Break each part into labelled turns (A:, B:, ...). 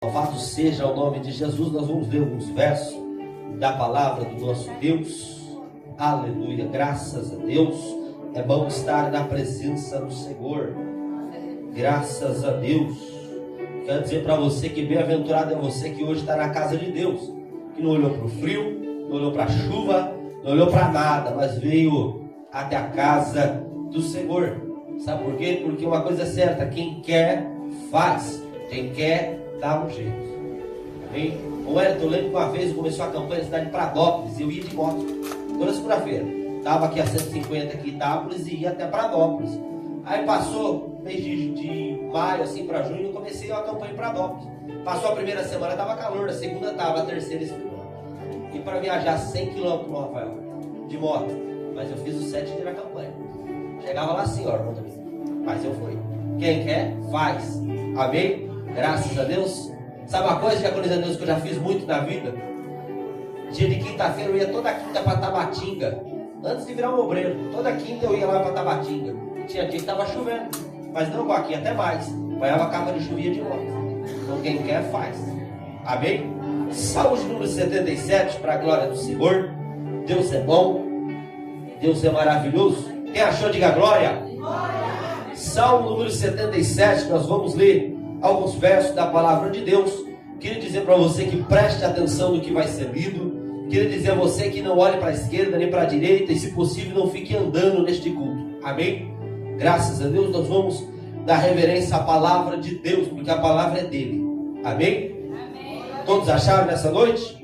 A: Louvado seja o nome de Jesus. Nós vamos ler alguns versos da palavra do nosso Deus. Aleluia, graças a Deus. É bom estar na presença do Senhor. Graças a Deus. Quero dizer para você que bem-aventurado é você que hoje está na casa de Deus, que não olhou para o frio, não olhou para a chuva, não olhou para nada, mas veio até a casa do Senhor. Sabe por quê? Porque uma coisa é certa: quem quer, faz. Quem quer, dá um jeito. Amém? O Wellington, eu lembro que uma vez começou a campanha na cidade de Pradópolis, e eu ia de moto toda segunda-feira. Estava aqui a 150 aqui em Itápolis e ia até Pradópolis. Aí passou mês de maio, assim para junho, eu comecei a campanha em Pradópolis. Passou a primeira semana, estava calor, a segunda estava, a terceira esfriou. E para viajar 100 km, Rafael, de moto, mas eu fiz os 7 dias na campanha. Chegava lá assim, ó, irmão, mas eu fui. Quem quer, faz. Amém? Graças a Deus. Sabe uma coisa, diaconisa a Deus, que eu já fiz muito na vida? Dia de quinta-feira eu ia toda quinta para Tabatinga. Antes de virar um obreiro, toda quinta eu ia lá para Tabatinga. E tinha dia que estava chovendo, mas não com aqui, até mais. Banhava a capa de chuva de moto. Então quem quer, faz. Amém? Salmos número 77, para a glória do Senhor. Deus é bom, Deus é maravilhoso. Quem achou, diga glória. Glória. Salmo número 77, nós vamos ler alguns versos da palavra de Deus. Queria dizer para você que preste atenção no que vai ser lido. Queria dizer a você que não olhe para a esquerda nem para a direita e, se possível, não fique andando neste culto. Amém? Graças a Deus, nós vamos dar reverência à palavra de Deus, porque a palavra é dele. Amém? Amém. Todos acharam nessa noite?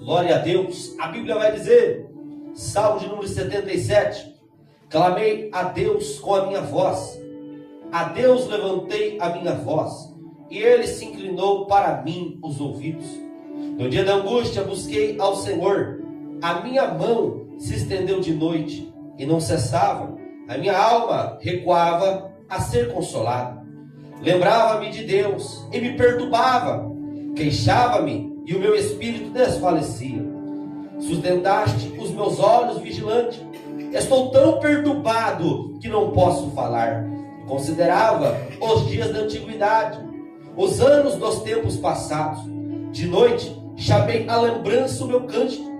A: Glória a Deus. A Bíblia vai dizer, Salmo de número 77, clamei a Deus com a minha voz, a Deus levantei a minha voz, e ele se inclinou para mim os ouvidos. No dia da angústia busquei ao Senhor, a minha mão se estendeu de noite e não cessava, a minha alma recuava a ser consolada. Lembrava-me de Deus e me perturbava, queixava-me e o meu espírito desfalecia. Sustentaste os meus olhos vigilante, estou tão perturbado que não posso falar. Considerava os dias da antiguidade, os anos dos tempos passados. De noite chamei à lembrança o meu cântico,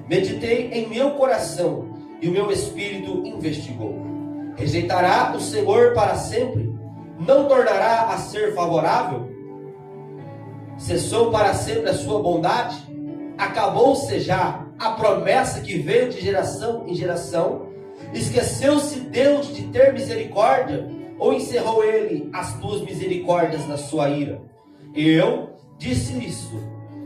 A: meditei em meu coração e o meu espírito investigou. Rejeitará o Senhor para sempre? Não tornará a ser favorável? Cessou para sempre a sua bondade? Acabou-se já a promessa que veio de geração em geração? Esqueceu-se Deus de ter misericórdia? Ou encerrou ele as tuas misericórdias na sua ira? Eu disse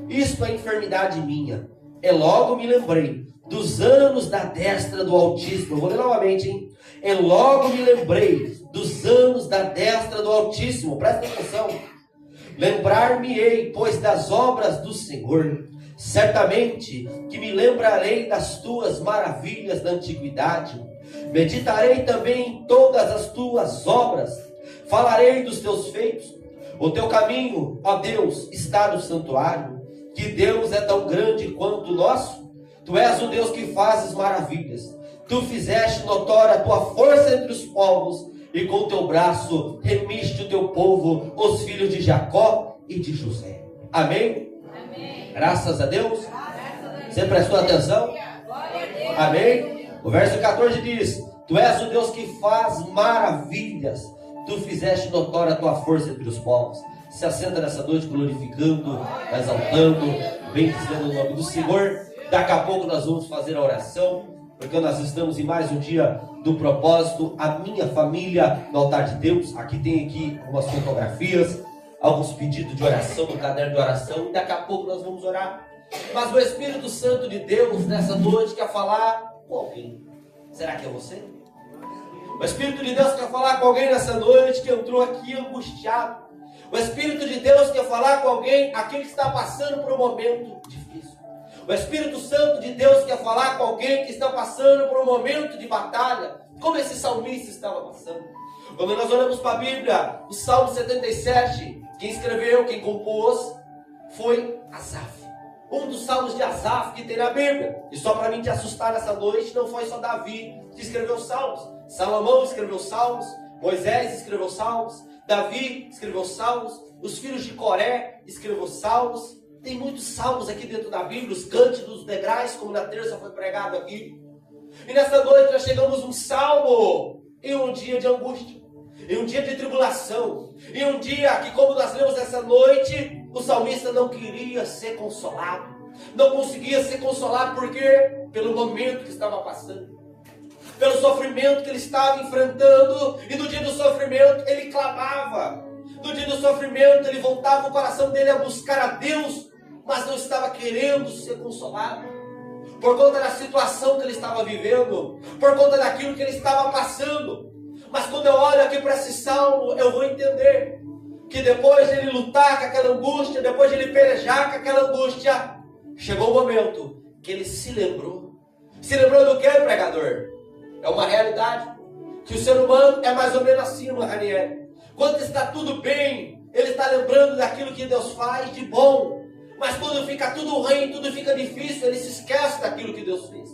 A: isto é enfermidade minha. E logo me lembrei dos anos da destra do Altíssimo. Eu vou ler novamente, hein? E logo me lembrei dos anos da destra do Altíssimo. Presta atenção. Lembrar-me-ei, pois, das obras do Senhor. Certamente que me lembrarei das tuas maravilhas da antiguidade. Meditarei também em todas as tuas obras. Falarei dos teus feitos. O teu caminho, ó Deus, está no santuário. Que Deus é tão grande quanto o nosso? Tu és o Deus que fazes maravilhas. Tu fizeste notória a tua força entre os povos, e com o teu braço remiste o teu povo, os filhos de Jacó e de José. Amém? Amém. Graças a Deus. Você prestou atenção? Amém? O verso 14 diz: Tu és o Deus que faz maravilhas. Tu fizeste notória a tua força entre os povos. Se assenta nessa noite glorificando, exaltando, bendizendo o nome do Senhor. Daqui a pouco nós vamos fazer a oração, porque nós estamos em mais um dia do propósito. A minha família no altar de Deus. Aqui tem algumas fotografias, alguns pedidos de oração no caderno de oração. E daqui a pouco nós vamos orar. Mas o Espírito Santo de Deus nessa noite quer falar com alguém. Será que é você? O Espírito de Deus quer falar com alguém nessa noite que entrou aqui angustiado. O Espírito de Deus quer falar com alguém, aquele que está passando por um momento difícil. O Espírito Santo de Deus quer falar com alguém que está passando por um momento de batalha, como esse salmista estava passando. Quando nós olhamos para a Bíblia, o Salmo 77, quem escreveu, quem compôs, foi Asaf. Um dos salmos de Asaf que tem na Bíblia. E só para mim te assustar nessa noite, não foi só Davi que escreveu salmos. Salomão escreveu salmos, Moisés escreveu salmos, Davi escreveu salmos, os filhos de Coré escreveu salmos. Tem muitos salmos aqui dentro da Bíblia, os cânticos, os degraus, como na terça foi pregado aqui. E nessa noite nós chegamos um salmo em um dia de angústia, em um dia de tribulação, em um dia que, como nós lemos essa noite, o salmista não queria ser consolado, não conseguia ser consolado porque pelo momento que estava passando, pelo sofrimento que ele estava enfrentando, e no dia do sofrimento ele clamava, no dia do sofrimento ele voltava o coração dele a buscar a Deus, mas não estava querendo ser consolado, por conta da situação que ele estava vivendo, por conta daquilo que ele estava passando. Mas quando eu olho aqui para esse salmo, eu vou entender que depois de ele lutar com aquela angústia, depois de ele pelejar com aquela angústia, chegou o momento que ele se lembrou. Se lembrou do que, pregador? É uma realidade que o ser humano é mais ou menos assim, Ranieri. Quando está tudo bem, ele está lembrando daquilo que Deus faz de bom. Mas quando fica tudo ruim, tudo fica difícil, ele se esquece daquilo que Deus fez.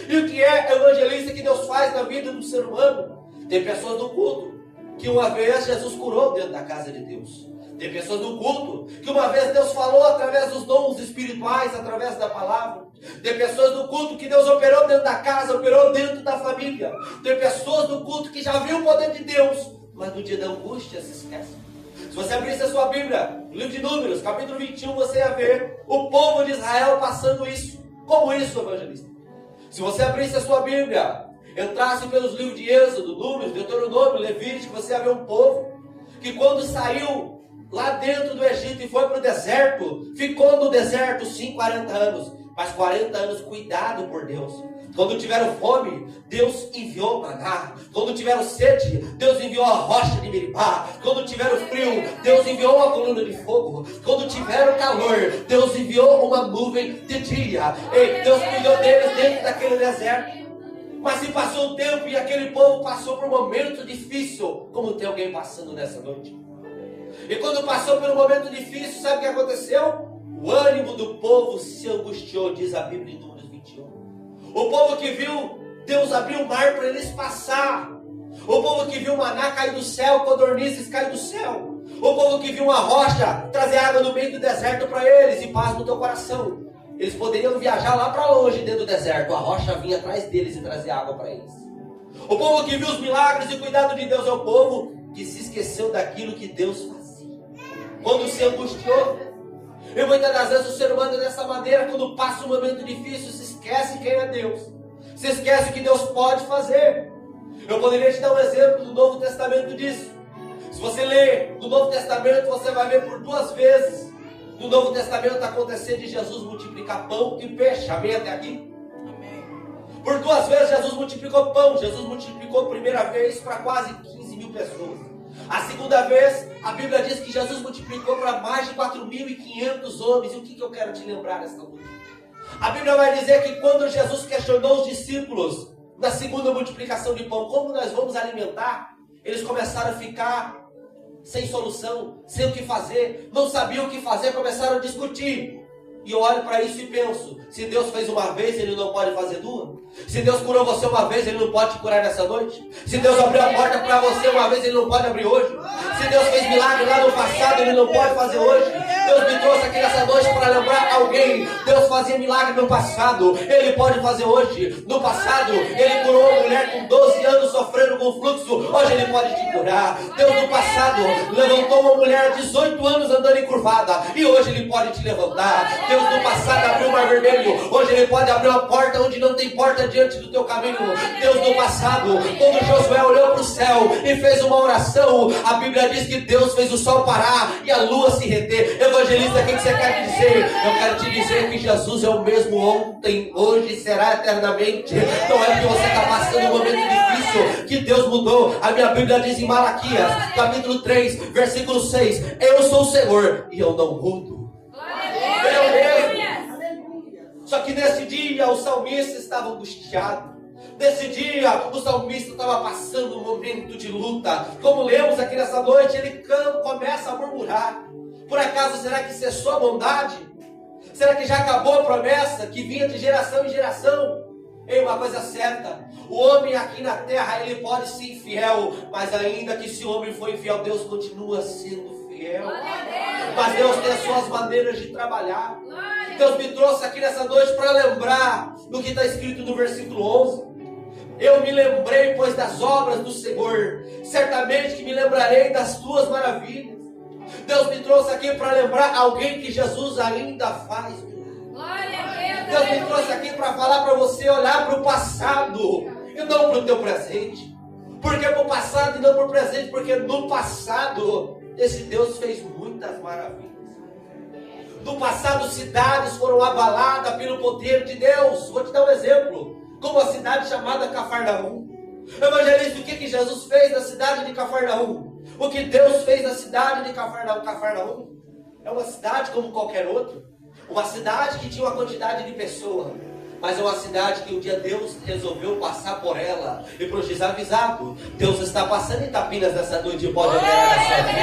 A: E o que é evangelista que Deus faz na vida do ser humano? Tem pessoas do culto que uma vez Jesus curou dentro da casa de Deus. Tem pessoas do culto que uma vez Deus falou através dos dons espirituais, através da palavra. Tem pessoas do culto que Deus operou dentro da casa, operou dentro da família. Tem pessoas do culto que já viu o poder de Deus, mas no dia da angústia se esquece. Se você abrisse a sua Bíblia, no livro de Números, capítulo 21, você ia ver o povo de Israel passando isso. Como isso, evangelista? Se você abrisse a sua Bíblia, entrasse pelos livros de Êxodo, Números, Deuteronômio, Levítico, você ia ver um povo que quando saiu lá dentro do Egito e foi para o deserto, ficou no deserto sim 40 anos, mas 40 anos cuidado por Deus. Quando tiveram fome, Deus enviou maná. Quando tiveram sede, Deus enviou a rocha de Meribá. Quando tiveram frio, Deus enviou uma coluna de fogo. Quando tiveram calor, Deus enviou uma nuvem de dia. E Deus cuidou deles dentro daquele deserto. Mas se passou o tempo e aquele povo passou por um momento difícil, como tem alguém passando nessa noite. E quando passou por um momento difícil, sabe o que aconteceu? O ânimo do povo se angustiou, diz a Bíblia em Números 21. O povo que viu Deus abrir o mar para eles passar. O povo que viu o maná cair do céu, codornizes cair do céu. O povo que viu uma rocha trazer água no meio do deserto para eles e paz no teu coração. Eles poderiam viajar lá para longe dentro do deserto. A rocha vinha atrás deles e trazia água para eles. O povo que viu os milagres e o cuidado de Deus é o povo que se esqueceu daquilo que Deus fazia. Quando se angustiou. E muitas das vezes o ser humano é dessa maneira, quando passa um momento difícil, se esquece quem é Deus. Se esquece o que Deus pode fazer. Eu poderia te dar um exemplo do Novo Testamento disso. Se você ler no Novo Testamento, você vai ver por 2 vezes no Novo Testamento acontecer de Jesus multiplicar pão e peixe. Amém até aqui? Amém. Por 2 vezes Jesus multiplicou pão. Jesus multiplicou a primeira vez para quase 15 mil pessoas. A segunda vez, a Bíblia diz que Jesus multiplicou para mais de 4.500 homens. E o que eu quero te lembrar nesta noite? A Bíblia vai dizer que quando Jesus questionou os discípulos na segunda multiplicação de pão, como nós vamos alimentar? Eles começaram a ficar sem solução, sem o que fazer, não sabiam o que fazer, começaram a discutir. E eu olho para isso e penso, se Deus fez uma vez, Ele não pode fazer 2? Se Deus curou você uma vez, Ele não pode te curar nessa noite? Se Deus abriu a porta para você uma vez, Ele não pode abrir hoje? Se Deus fez milagre lá no passado, Ele não pode fazer hoje? Deus me trouxe aqui nessa noite para lembrar alguém. Deus fazia milagre no passado, Ele pode fazer hoje. No passado, Ele curou uma mulher com 12 anos sofrendo com fluxo, hoje Ele pode te curar. Deus no passado levantou uma mulher 18 anos andando encurvada, e hoje Ele pode te levantar. Deus no passado abriu o mar vermelho, hoje Ele pode abrir uma porta onde não tem porta diante do teu caminho. Deus no passado, quando Josué olhou para o céu e fez uma oração, a Bíblia diz que Deus fez o sol parar e a lua se reter. Evangelista, o que você quer dizer? Eu quero te dizer que Jesus é o mesmo ontem, hoje e será eternamente. Não é porque você está passando um momento difícil que Deus mudou. A minha Bíblia diz em Malaquias, capítulo 3, versículo 6, eu sou o Senhor e eu não mudo. Só que nesse dia o salmista estava angustiado. Nesse dia o salmista estava passando um momento de luta. Como lemos aqui nessa noite, ele começa a murmurar. Por acaso será que cessou a bondade? Será que já acabou a promessa que vinha de geração em geração? Ei, uma coisa certa, o homem aqui na terra, ele pode ser infiel, mas ainda que esse homem for infiel, Deus continua sendo fiel. Mas Deus tem as suas maneiras de trabalhar. Deus me trouxe aqui nessa noite para lembrar do que está escrito no versículo 11. Eu me lembrei, pois, das obras do Senhor, certamente que me lembrarei das tuas maravilhas. Deus me trouxe aqui para lembrar alguém que Jesus ainda faz. Deus me trouxe aqui para falar para você olhar para o passado e não para o teu presente. Por que para o passado e não para o presente? Porque no passado esse Deus fez muitas maravilhas. No passado cidades foram abaladas pelo poder de Deus. Vou te dar um exemplo, como a cidade chamada Cafarnaum. Evangelista, o que Jesus fez na cidade de Cafarnaum? O que Deus fez na cidade de Cafarnaum? Cafarnaum é uma cidade como qualquer outra. Uma cidade que tinha uma quantidade de pessoas. Mas é uma cidade que um dia Deus resolveu passar por ela. E para os desavisados, Deus está passando em Itapinas nessa noite e pode operar na sua vida.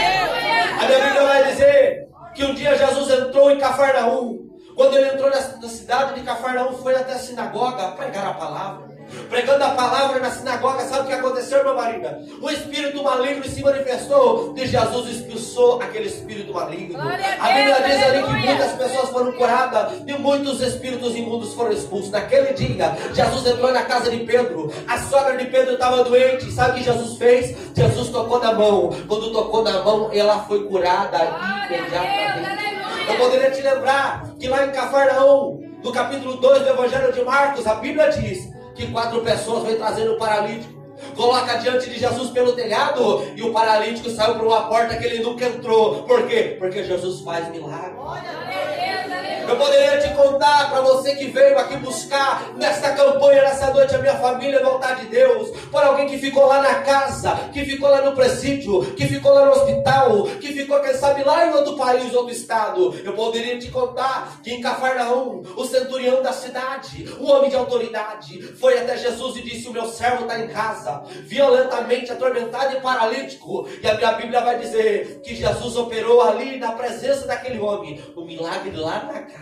A: A minha Bíblia vai dizer que um dia Jesus entrou em Cafarnaum. Quando ele entrou na cidade de Cafarnaum, foi até a sinagoga pregar a palavra. Pregando a palavra na sinagoga, sabe o que aconteceu, irmã Marina? O espírito maligno se manifestou e Jesus expulsou aquele espírito maligno. A Bíblia diz ali que muitas pessoas foram curadas e muitos espíritos imundos foram expulsos. Naquele dia, Jesus entrou na casa de Pedro. A sogra de Pedro estava doente. Sabe o que Jesus fez? Jesus tocou na mão. Quando tocou na mão, ela foi curada imediatamente. Eu poderia te lembrar que lá em Cafarnaum, no capítulo 2 do Evangelho de Marcos, a Bíblia diz que 4 pessoas vêm trazendo o paralítico, coloca diante de Jesus pelo telhado, e o paralítico saiu por uma porta que ele nunca entrou. Por quê? Porque Jesus faz milagre. Eu poderia te contar para você que veio aqui buscar nesta campanha, nessa noite, a minha família, a vontade de Deus, por alguém que ficou lá na casa, que ficou lá no presídio, que ficou lá no hospital, que ficou, quem sabe, lá em outro país, outro estado. Eu poderia te contar que em Cafarnaum, o centurião da cidade, um homem de autoridade, foi até Jesus e disse: o meu servo está em casa, violentamente atormentado e paralítico. E a minha Bíblia vai dizer que Jesus operou ali na presença daquele homem o milagre lá na casa.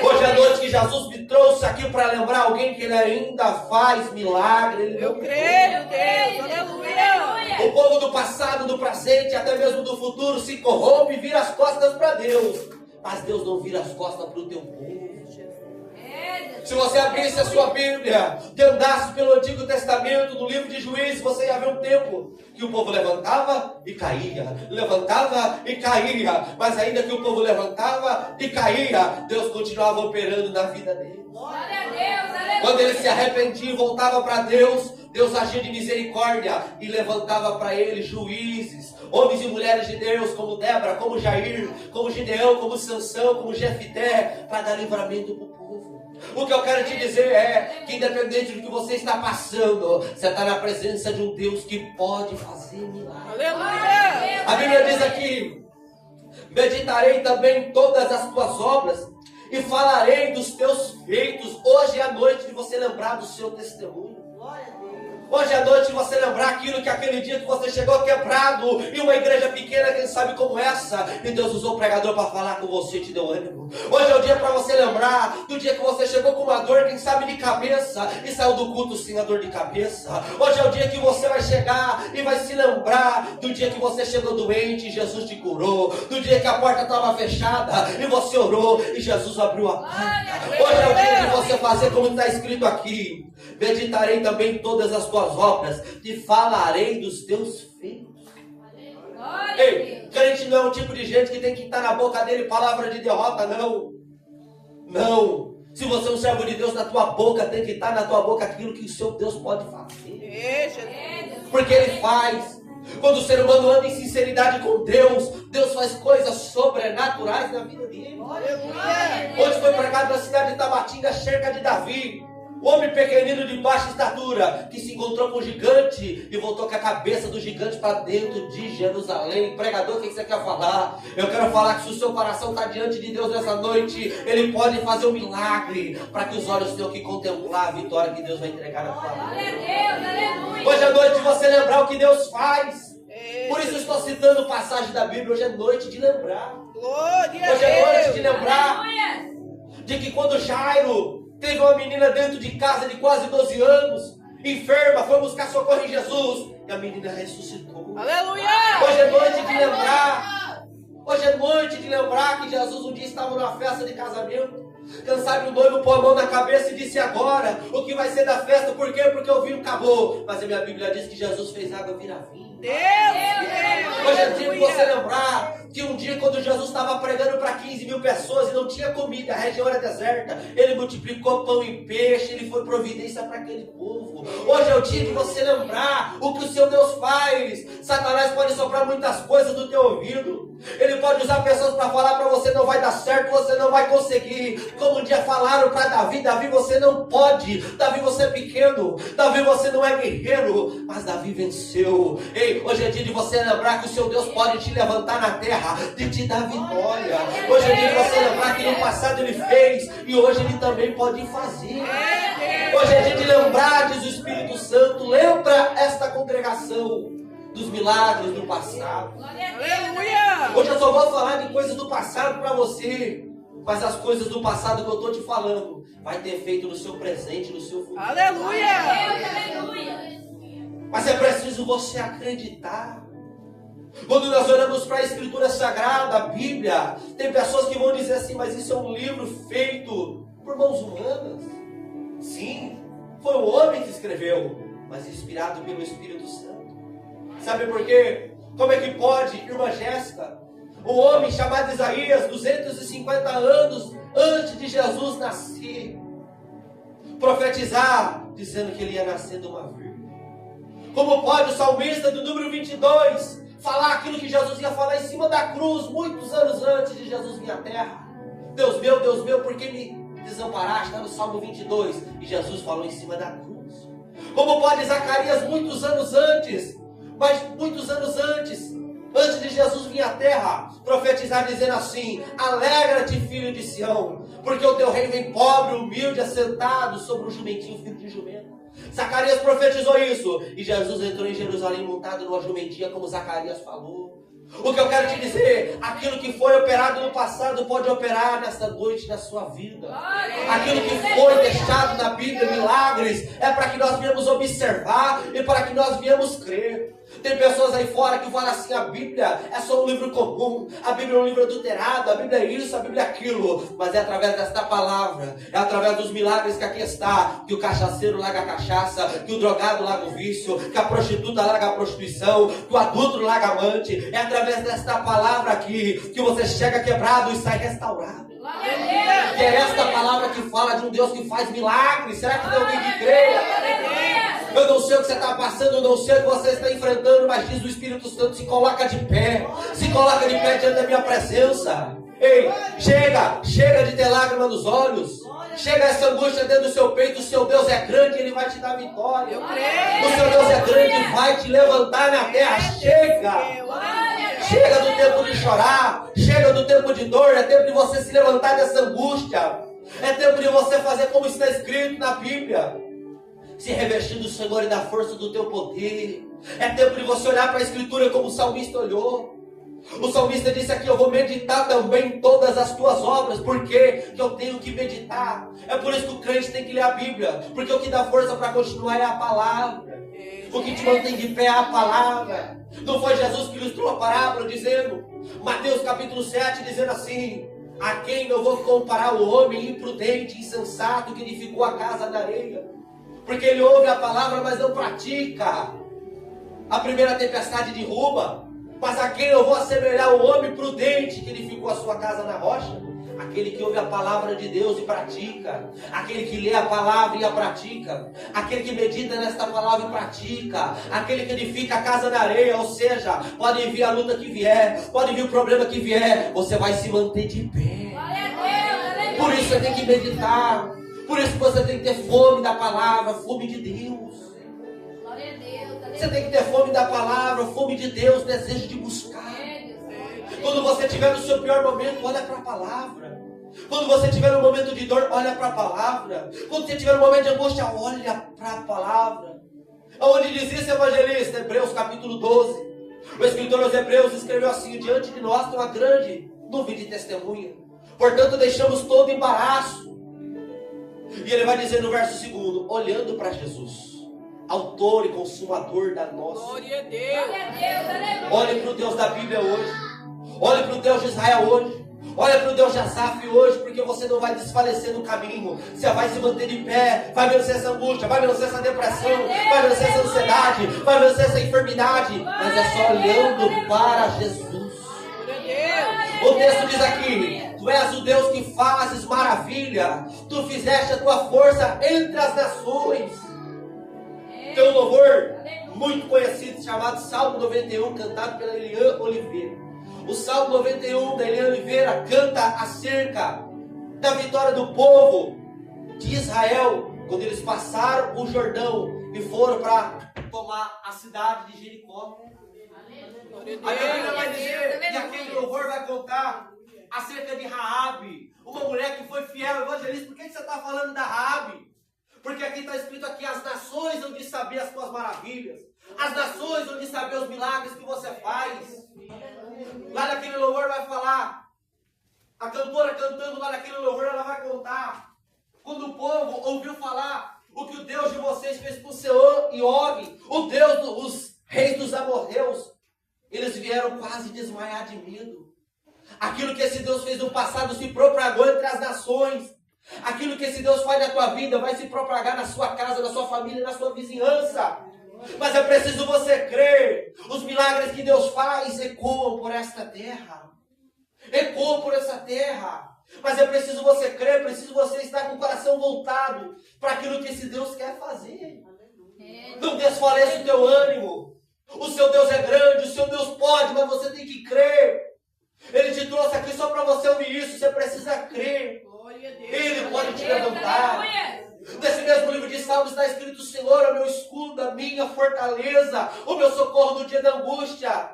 A: Hoje à noite que Jesus me trouxe aqui para lembrar alguém que ele ainda faz milagre.
B: Eu creio, Deus, aleluia.
A: O povo do passado, do presente, até mesmo do futuro se corrompe e vira as costas para Deus. Mas Deus não vira as costas para o teu povo. Se você abrisse a sua Bíblia e andasse pelo Antigo Testamento, no livro de Juízes, você ia ver um tempo que o povo levantava e caía, levantava e caía, mas ainda que o povo levantava e caía, Deus continuava operando na vida dele.
B: Glória a Deus, aleluia.
A: Quando ele se arrependia e voltava para Deus, Deus agia de misericórdia e levantava para ele juízes, homens e mulheres de Deus, como Débora, como Jair, como Gideão, como Sansão, como Jefité, para dar livramento para o povo. O que eu quero te dizer é que independente do que você está passando, você está na presença de um Deus que pode fazer milagre.
B: Aleluia.
A: A Bíblia diz aqui: meditarei também em todas as tuas obras e falarei dos teus feitos. Hoje é a noite de você lembrar do seu testemunho. Hoje é a noite de você lembrar aquilo que aquele dia que você chegou quebrado em uma igreja pequena, quem sabe como essa, e Deus usou o pregador para falar com você e te deu ânimo. Hoje é o dia para você lembrar do dia que você chegou com uma dor, quem sabe de cabeça, e saiu do culto sem a dor de cabeça. Hoje é o dia que você vai chegar e vai se lembrar do dia que você chegou doente e Jesus te curou, do dia que a porta estava fechada e você orou e Jesus abriu a porta. Hoje é o dia de você fazer como está escrito aqui: meditarei também em todas as tuas obras e falarei dos teus feitos. Ei, crente não é um tipo de gente que tem que estar na boca dele palavra de derrota, não. Não. Se você é um servo de Deus, na tua boca tem que estar na tua boca aquilo que o seu Deus pode fazer. Porque Ele faz. Quando o ser humano anda em sinceridade com Deus, Deus faz coisas sobrenaturais na vida dele. Hoje foi pregado na cidade de Tabatinga, cerca de Davi, o homem pequenino de baixa estatura, que se encontrou com o gigante e voltou com a cabeça do gigante para dentro de Jerusalém. Pregador, o que você quer falar? Eu quero falar que se o seu coração está diante de Deus nessa noite, Ele pode fazer um milagre para que os olhos tenham que contemplar a vitória que Deus vai entregar na tua vida. Hoje é noite de você lembrar o que Deus faz. Por isso eu estou citando passagem da Bíblia. Hoje é noite de lembrar. Hoje é noite de lembrar de que quando Jairo Teve uma menina dentro de casa de quase 12 anos, enferma, foi buscar socorro em Jesus, e a menina ressuscitou.
B: Aleluia!
A: Hoje é noite de lembrar. Hoje é noite de lembrar que Jesus um dia estava numa festa de casamento. Quem sabe o noivo pôs a mão na cabeça e disse: agora, o que vai ser da festa? Por quê? Porque o vinho acabou. Mas a minha Bíblia diz que Jesus fez água virar vinho.
B: Deus!
A: Hoje é dia de você lembrar que um dia, quando Jesus estava pregando para 15 mil pessoas e não tinha comida, a região era deserta, ele multiplicou pão e peixe, ele foi providência para aquele povo. Hoje é o dia de você lembrar o que o seu Deus faz. Satanás pode soprar muitas coisas no teu ouvido, ele pode usar pessoas para falar para você: não vai dar certo, você não vai conseguir. Como um dia falaram para Davi: Davi, você não pode, Davi, você é pequeno, Davi, você não é guerreiro. Mas Davi venceu. Ei, hoje é dia de você lembrar que o seu Deus pode te levantar na terra, de te dar vitória. Hoje é dia de você lembrar que no passado ele fez e hoje ele também pode fazer. Hoje é dia de lembrar, diz o Espírito Santo, lembra esta congregação dos milagres do passado.
B: Aleluia!
A: Hoje eu só vou falar de coisas do passado para você, mas as coisas do passado que eu estou te falando vai ter efeito no seu presente, no seu futuro.
B: Aleluia!
A: Mas é preciso você acreditar. Quando nós olhamos para a Escritura Sagrada, a Bíblia, tem pessoas que vão dizer assim: mas isso é um livro feito por mãos humanas. Sim, foi o homem que escreveu, mas inspirado pelo Espírito Santo. Sabe por quê? Como é que pode, irmã Jéssica, um homem chamado Isaías, 250 anos antes de Jesus nascer, profetizar, dizendo que ele ia nascer de uma virgem? Como pode o salmista do número 22 falar aquilo que Jesus ia falar em cima da cruz, muitos anos antes de Jesus vir à terra? Deus meu, por que me desamparaste? Está no Salmo 22, e Jesus falou em cima da cruz. Como pode Zacarias, muitos anos antes, mas muitos anos antes de Jesus vir à terra, profetizar dizendo assim: alegra-te, filho de Sião, porque o teu rei vem pobre, humilde, assentado sobre um jumentinho, filho de jumento. Zacarias profetizou isso, e Jesus entrou em Jerusalém montado numa jumentinha, como Zacarias falou. O que eu quero te dizer, aquilo que foi operado no passado pode operar nesta noite na sua vida. Aquilo que foi deixado na Bíblia, milagres, é para que nós viemos observar e para que nós viemos crer. Tem pessoas aí fora que falam assim: a Bíblia é só um livro comum, a Bíblia é um livro adulterado, a Bíblia é isso, a Bíblia é aquilo. Mas é através desta palavra, é através dos milagres que aqui está, que o cachaceiro larga a cachaça, que o drogado larga o vício, que a prostituta larga a prostituição, que o adulto larga a amante. É através desta palavra aqui que você chega quebrado e sai restaurado. Que é esta palavra que fala de um Deus que faz milagres. Será que tem alguém que creia? Eu não sei o que você está passando, eu não sei o que você está enfrentando, mas diz o Espírito Santo: se coloca de pé diante da minha presença. Ei, chega de ter lágrima nos olhos, chega essa angústia dentro do seu peito. O seu Deus é grande, ele vai te dar vitória. O seu Deus é grande, vai te levantar na terra. Chega do tempo de chorar, chega do tempo de dor, é tempo de você se levantar dessa angústia, é tempo de você fazer como está escrito na Bíblia: se revestir do Senhor e da força do teu poder. É tempo de você olhar para a Escritura como o salmista olhou. O salmista disse aqui: eu vou meditar também em todas as tuas obras. Por quê? Que eu tenho que meditar. É por isso que o crente tem que ler a Bíblia, porque o que dá força para continuar é a palavra. O que te mantém de pé é a palavra. Não foi Jesus que ilustrou a parábola dizendo, Mateus capítulo 7, dizendo assim: a quem eu vou comparar o homem imprudente, insensato, que edificou a casa na areia? Porque ele ouve a palavra, mas não pratica. A primeira tempestade derruba. Mas a quem eu vou assemelhar o homem prudente que edificou a sua casa na rocha? Aquele que ouve a palavra de Deus e pratica. Aquele que lê a palavra e a pratica. Aquele que medita nesta palavra e pratica. Aquele que edifica a casa na areia. Ou seja, pode vir a luta que vier, pode vir o problema que vier, você vai se manter de pé. Por isso você tem que meditar. Por isso você tem que ter fome da palavra, fome de Deus. Você tem que ter fome da palavra, fome de Deus, desejo de buscar. Quando você estiver no seu pior momento, olha para a palavra. Quando você estiver no momento de dor, olha para a palavra. Quando você estiver no momento de angústia, olha para a palavra. Aonde diz isso, evangelista? Hebreus capítulo 12. O escritor aos Hebreus escreveu assim: diante de nós tem uma grande nuvem de testemunha. Portanto, deixamos todo embaraço E ele vai dizer no verso 2, olhando para Jesus, autor e consumador da nossa.
B: Glória a Deus.
A: Olhe para o Deus da Bíblia hoje. Olhe para o Deus de Israel hoje. Olha para o Deus de Asaf hoje, porque você não vai desfalecer no caminho. Você vai se manter de pé, vai vencer essa angústia, vai vencer essa depressão, vai vencer essa ansiedade, vai vencer essa enfermidade. Mas é só olhando para Jesus. O texto diz aqui: tu és o Deus que fazes maravilha, tu fizeste a tua força entre as nações. Tem um louvor muito conhecido chamado Salmo 91, cantado pela Eliane Oliveira. O Salmo 91 da Eliane Oliveira canta acerca da vitória do povo de Israel, quando eles passaram o Jordão e foram para tomar a cidade de Jericó. A Bíblia vai dizer, e aquele louvor vai contar acerca de Raabe, uma mulher que foi fiel evangelista. Por que você está falando da Raabe? Porque aqui está escrito aqui: as nações hão de saber as tuas maravilhas, as nações hão de saber os milagres que você faz. Lá naquele louvor vai falar, a cantora cantando lá naquele louvor, ela vai contar quando o povo ouviu falar o que o Deus de vocês fez com Seor e Og, o Deus dos reis dos amorreus. Eles vieram quase desmaiar de medo. Aquilo que esse Deus fez no passado se propagou entre as nações. Aquilo que esse Deus faz na tua vida vai se propagar na sua casa, na sua família, na sua vizinhança. Mas é preciso você crer. Os milagres que Deus faz ecoam por esta terra. Ecoam por essa terra. Mas é preciso você crer, é preciso você estar com o coração voltado para aquilo que esse Deus quer fazer. Não desfaleça o teu ânimo. O seu Deus é grande, o seu Deus pode, mas você tem que crer. Ele te trouxe aqui só para você ouvir isso. Você precisa crer. Ele pode te levantar. Nesse mesmo livro de Salmos está escrito: o Senhor é o meu escudo, a minha fortaleza, o meu socorro no dia da angústia.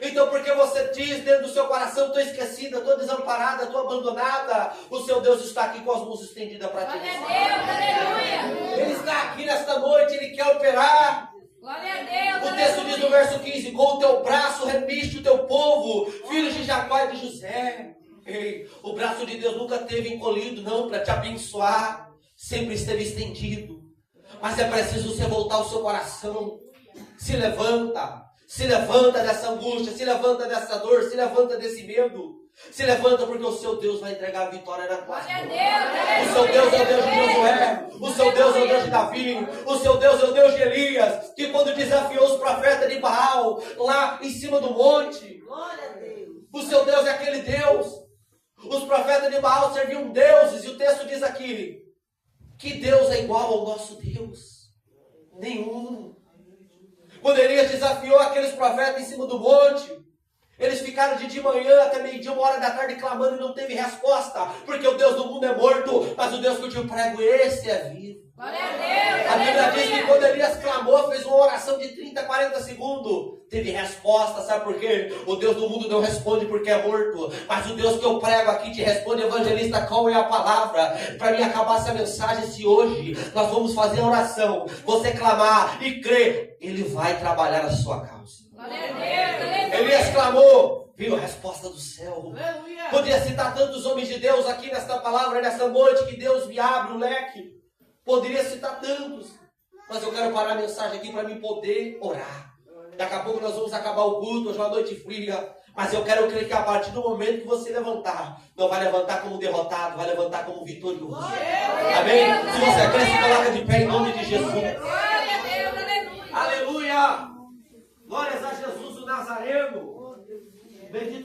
A: Então, porque você diz dentro do seu coração: estou esquecida, estou desamparada, estou abandonada, o seu Deus está aqui com as mãos estendidas para ti. Ele está aqui nesta noite, Ele quer operar.
C: Glória a Deus.
A: O texto diz no verso 15: com o teu braço remiste o teu povo, filhos de Jacó e de José. Ei, o braço de Deus nunca esteve encolhido, não, para te abençoar. Sempre esteve estendido. Mas é preciso você voltar o seu coração. Se levanta dessa angústia, se levanta dessa dor, se levanta desse medo. Se levanta, porque o seu Deus vai entregar a vitória na tua vida. O seu Deus é o Deus de Josué, o seu Deus é o Deus de Davi, o seu Deus é o Deus de Elias, que quando desafiou os profetas de Baal, lá em cima do monte, o seu Deus é aquele Deus. Os profetas de Baal serviam deuses, e o texto diz aqui: que Deus é igual ao nosso Deus? Nenhum. Quando Elias desafiou aqueles profetas em cima do monte, eles ficaram de manhã até meio-dia, 1h da tarde, clamando, e não teve resposta, porque o Deus do mundo é morto, mas o Deus que eu te prego, esse é vivo.
C: Glória a Deus.
A: A Bíblia diz que quando Elias clamou, fez uma oração de 30, 40 segundos, teve resposta. Sabe por quê? O Deus do mundo não responde porque é morto, mas o Deus que eu prego aqui te responde. Evangelista, qual é a palavra? Para mim acabar essa mensagem, se hoje nós vamos fazer a oração, você clamar e crer, Ele vai trabalhar a sua causa.
C: Glória a Deus.
A: Elias clamou, viu a resposta do céu.
B: Aleluia.
A: Podia citar tantos homens de Deus aqui nesta palavra, nesta noite, que Deus me abre o leque. Poderia citar tantos, mas eu quero parar a mensagem aqui para mim poder orar. Daqui a pouco nós vamos acabar o culto, hoje é uma noite fria, mas eu quero crer que a partir do momento que você levantar, não vai levantar como derrotado, vai levantar como vitorioso. Amém? Se você crê, se coloca de pé em nome de Jesus.
C: Glória a Deus. Aleluia.
A: Aleluia! Glórias a Jesus o Nazareno. Bendito